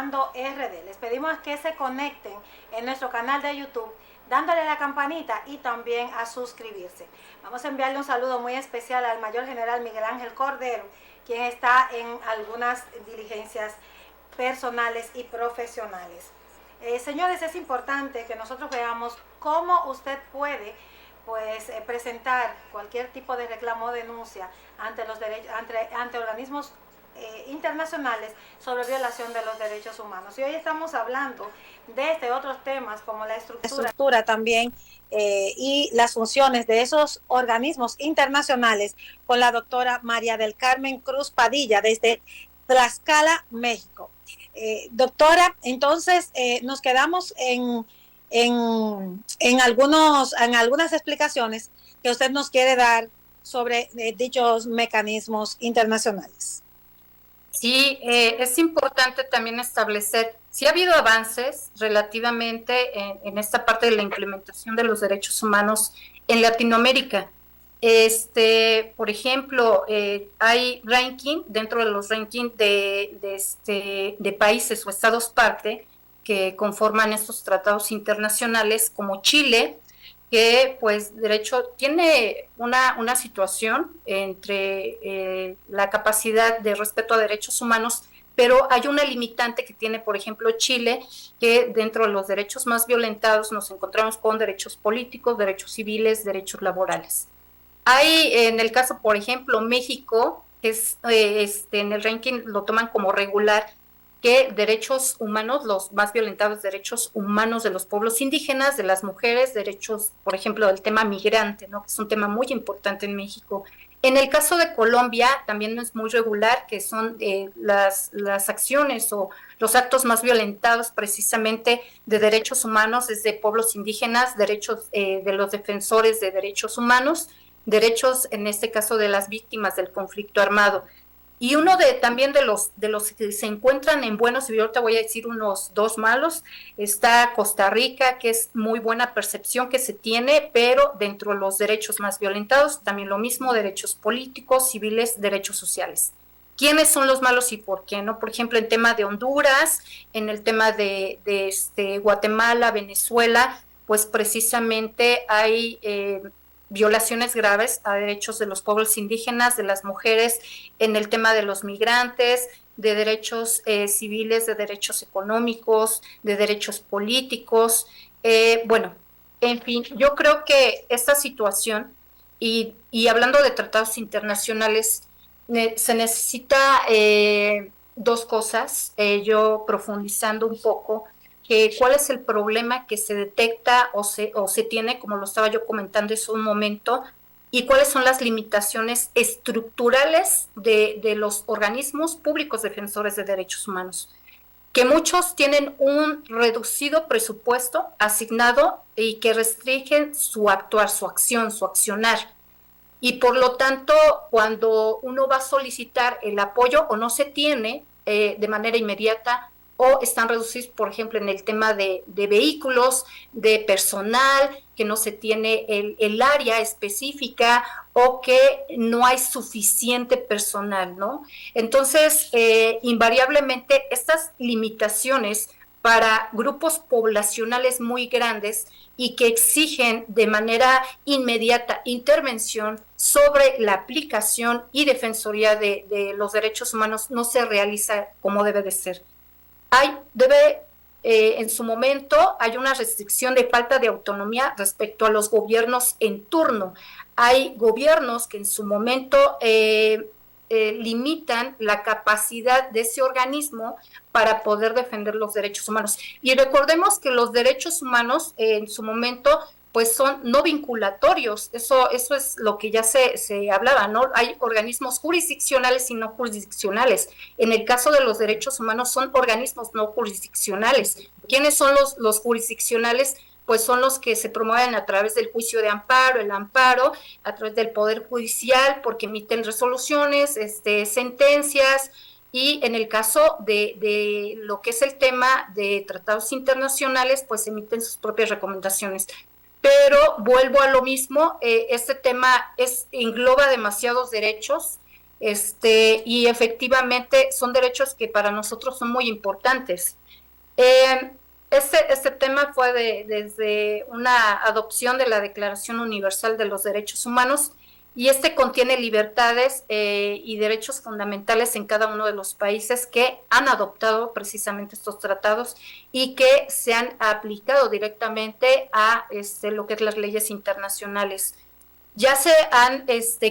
Hablando RD. Les pedimos que se conecten en nuestro canal de YouTube, dándole a la campanita y también a suscribirse. Vamos a enviarle un saludo muy especial al Mayor General Miguel Ángel Cordero, quien está en algunas diligencias personales y profesionales. Señores, es importante que nosotros veamos cómo usted puede presentar cualquier tipo de reclamo o denuncia ante los ante organismos internacionales sobre violación de los derechos humanos. Y hoy estamos hablando de otros temas como la estructura también y las funciones de esos organismos internacionales con la doctora María del Carmen Cruz Padilla desde Tlaxcala, México. Doctora, entonces nos quedamos en algunas explicaciones que usted nos quiere dar sobre dichos mecanismos internacionales. Sí, es importante también establecer si ha habido avances relativamente en esta parte de la implementación de los derechos humanos en Latinoamérica. Por ejemplo, hay ranking dentro de los rankings de países o estados parte que conforman estos tratados internacionales, como Chile, que pues derecho tiene una situación entre la capacidad de respeto a derechos humanos, pero hay una limitante que tiene, por ejemplo, Chile, que dentro de los derechos más violentados nos encontramos con derechos políticos, derechos civiles, derechos laborales. Hay en el caso, por ejemplo, México, que es en el ranking lo toman como regular, que derechos humanos, los más violentados derechos humanos de los pueblos indígenas, de las mujeres, derechos, por ejemplo, del tema migrante, ¿no? Que es un tema muy importante en México. En el caso de Colombia también es muy regular, que son las acciones o los actos más violentados precisamente de derechos humanos desde pueblos indígenas, derechos de los defensores de derechos humanos, derechos en este caso de las víctimas del conflicto armado. Y uno también de los que se encuentran en buenos, y ahorita voy a decir unos dos malos, está Costa Rica, que es muy buena percepción que se tiene, pero dentro de los derechos más violentados, también lo mismo, derechos políticos, civiles, derechos sociales. ¿Quiénes son los malos y por qué? ¿No? Por ejemplo, en tema de Honduras, en el tema de Guatemala, Venezuela, pues precisamente hay violaciones graves a derechos de los pueblos indígenas, de las mujeres, en el tema de los migrantes, de derechos civiles, de derechos económicos, de derechos políticos. Bueno, en fin, yo creo que esta situación, y hablando de tratados internacionales, se necesita dos cosas, yo profundizando un poco, que cuál es el problema que se detecta o se tiene, como lo estaba yo comentando hace un momento, y cuáles son las limitaciones estructurales de los organismos públicos defensores de derechos humanos, que muchos tienen un reducido presupuesto asignado y que restringen su actuar, su acción, su accionar. Y por lo tanto, cuando uno va a solicitar el apoyo o no se tiene de manera inmediata, o están reducidos, por ejemplo, en el tema de vehículos, de personal, que no se tiene el área específica o que no hay suficiente personal, ¿no? Entonces, invariablemente, estas limitaciones para grupos poblacionales muy grandes y que exigen de manera inmediata intervención sobre la aplicación y defensoría de los derechos humanos no se realiza como debe de ser. En su momento hay una restricción de falta de autonomía respecto a los gobiernos en turno. Hay gobiernos que en su momento limitan la capacidad de ese organismo para poder defender los derechos humanos. Y recordemos que los derechos humanos en su momento pues son no vinculatorios, eso es lo que ya se hablaba, ¿no? Hay organismos jurisdiccionales y no jurisdiccionales. En el caso de los derechos humanos son organismos no jurisdiccionales. ¿Quiénes son los jurisdiccionales? Pues son los que se promueven a través del juicio de amparo, el amparo, a través del Poder Judicial, porque emiten resoluciones, sentencias, y en el caso de lo que es el tema de tratados internacionales, pues emiten sus propias recomendaciones. Pero vuelvo a lo mismo, este tema engloba demasiados derechos, y efectivamente son derechos que para nosotros son muy importantes. Eh, este tema fue desde una adopción de la Declaración Universal de los Derechos Humanos, y contiene libertades y derechos fundamentales en cada uno de los países que han adoptado precisamente estos tratados y que se han aplicado directamente a lo que es las leyes internacionales. Ya se han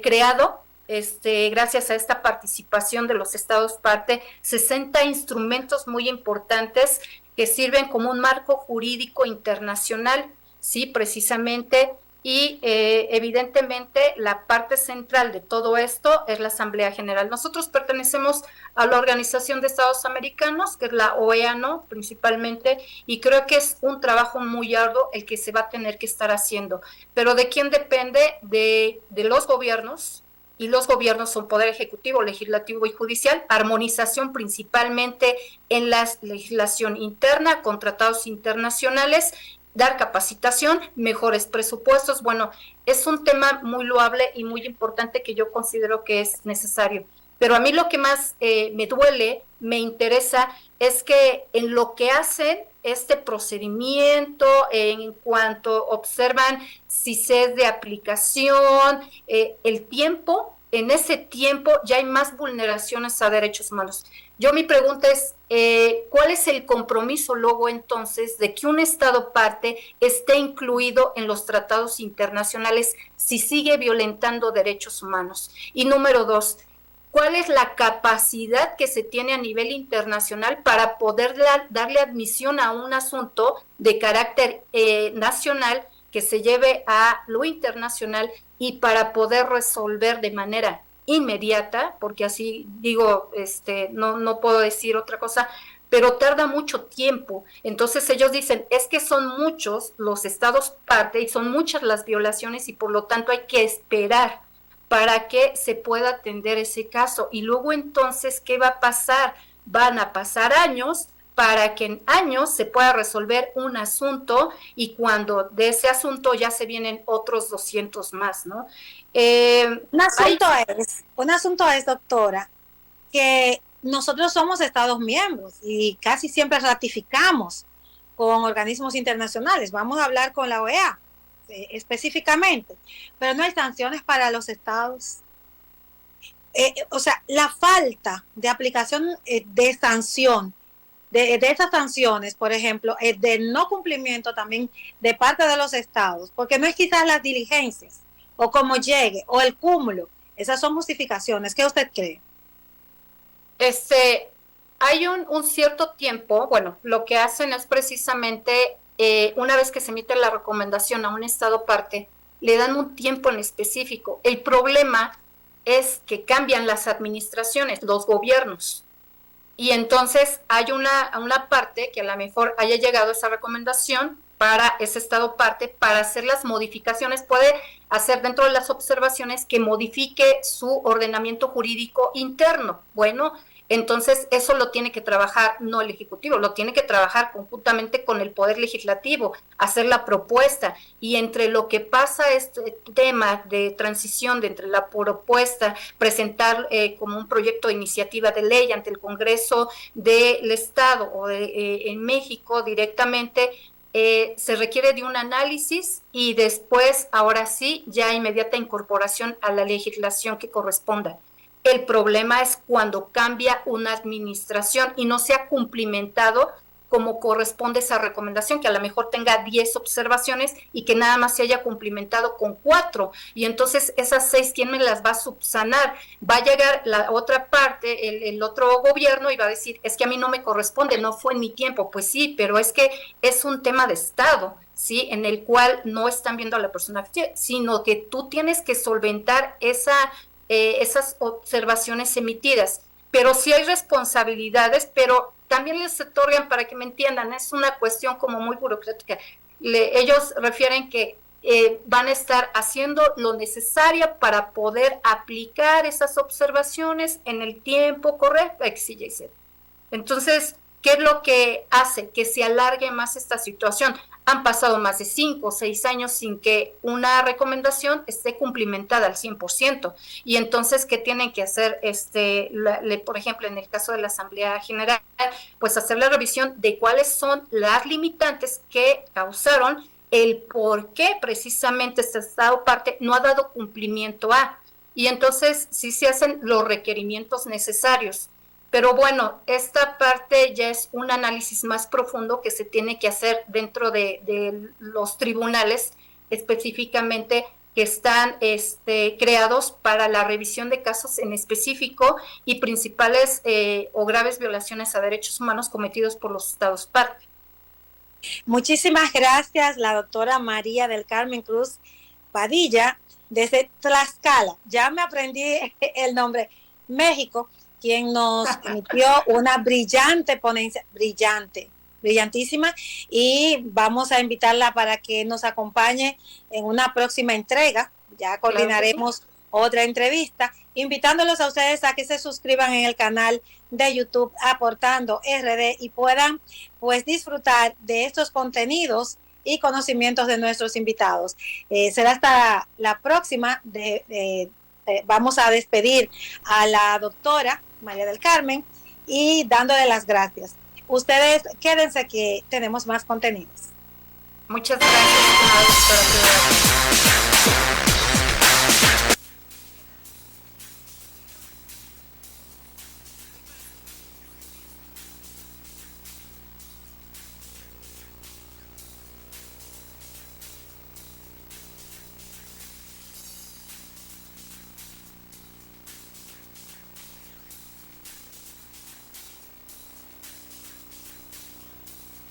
creado, gracias a esta participación de los estados parte, 60 instrumentos muy importantes que sirven como un marco jurídico internacional, sí, precisamente, y evidentemente la parte central de todo esto es la Asamblea General. Nosotros pertenecemos a la Organización de Estados Americanos, que es la OEA, ¿no? Principalmente, y creo que es un trabajo muy arduo el que se va a tener que estar haciendo. Pero ¿de quién depende? De los gobiernos, y los gobiernos son poder ejecutivo, legislativo y judicial, armonización principalmente en la legislación interna, con tratados internacionales, dar capacitación, mejores presupuestos. Bueno, es un tema muy loable y muy importante que yo considero que es necesario. Pero a mí lo que más me duele, me interesa, es que en lo que hacen este procedimiento, en cuanto observan si se es de aplicación, el tiempo, en ese tiempo ya hay más vulneraciones a derechos humanos. Yo mi pregunta es, ¿cuál es el compromiso luego entonces de que un Estado parte esté incluido en los tratados internacionales si sigue violentando derechos humanos? Y número dos, ¿cuál es la capacidad que se tiene a nivel internacional para poder darle admisión a un asunto de carácter nacional que se lleve a lo internacional y para poder resolver de manera inmediata, porque así digo, no puedo decir otra cosa, pero tarda mucho tiempo? Entonces ellos dicen, es que son muchos los estados parte y son muchas las violaciones y por lo tanto hay que esperar para que se pueda atender ese caso. Y luego entonces, ¿qué va a pasar? Van a pasar años para que en años se pueda resolver un asunto, y cuando de ese asunto ya se vienen otros 200 más, ¿no? Un asunto es, doctora, que nosotros somos Estados miembros y casi siempre ratificamos con organismos internacionales. Vamos a hablar con la OEA específicamente, pero no hay sanciones para los estados. O sea, la falta de aplicación de sanción, de esas sanciones, por ejemplo, de no cumplimiento también de parte de los estados, porque no es quizás las diligencias, o cómo llegue, o el cúmulo. Esas son justificaciones. ¿Qué usted cree? Hay un cierto tiempo. Bueno, lo que hacen es precisamente, una vez que se emite la recomendación a un estado parte, le dan un tiempo en específico. El problema es que cambian las administraciones, los gobiernos, y entonces hay una parte que a lo mejor haya llegado esa recomendación para ese estado parte para hacer las modificaciones, puede hacer dentro de las observaciones que modifique su ordenamiento jurídico interno. Bueno, entonces eso lo tiene que trabajar no el Ejecutivo, lo tiene que trabajar conjuntamente con el Poder Legislativo, hacer la propuesta, y entre lo que pasa este tema de transición, de entre la propuesta, presentar como un proyecto de iniciativa de ley ante el Congreso del Estado o en México directamente, se requiere de un análisis y después, ahora sí, ya inmediata incorporación a la legislación que corresponda. El problema es cuando cambia una administración y no se ha cumplimentado como corresponde esa recomendación, que a lo mejor tenga 10 observaciones y que nada más se haya cumplimentado con 4, y entonces esas 6, ¿quién me las va a subsanar? Va a llegar la otra parte, el otro gobierno, y va a decir, es que a mí no me corresponde, no fue en mi tiempo. Pues sí, pero es que es un tema de Estado, ¿sí? En el cual no están viendo a la persona, sino que tú tienes que solventar esas observaciones emitidas. Pero sí hay responsabilidades, pero también les otorgan, para que me entiendan, es una cuestión como muy burocrática. Ellos refieren que van a estar haciendo lo necesario para poder aplicar esas observaciones en el tiempo correcto, X, Y, Z. Entonces, ¿qué es lo que hace que se alargue más esta situación? han pasado más de 5 o 6 años sin que una recomendación esté cumplimentada al 100%. Y entonces, ¿qué tienen que hacer? Por ejemplo, en el caso de la Asamblea General, pues hacer la revisión de cuáles son las limitantes que causaron el por qué precisamente este Estado parte no ha dado cumplimiento a. Y entonces sí se hacen los requerimientos necesarios. Pero bueno, esta parte ya es un análisis más profundo que se tiene que hacer dentro de los tribunales específicamente que están creados para la revisión de casos en específico y principales o graves violaciones a derechos humanos cometidos por los estados parte. Muchísimas gracias, la doctora María del Carmen Cruz Padilla, desde Tlaxcala. Ya me aprendí el nombre, México, quien nos emitió una brillante ponencia, brillantísima, y vamos a invitarla para que nos acompañe en una próxima entrega. Ya coordinaremos otra entrevista, invitándolos a ustedes a que se suscriban en el canal de YouTube Aportando RD y puedan pues disfrutar de estos contenidos y conocimientos de nuestros invitados. Será hasta la próxima. Vamos a despedir a la doctora María del Carmen y dándole las gracias. Ustedes quédense que tenemos más contenidos. Muchas gracias, doctora.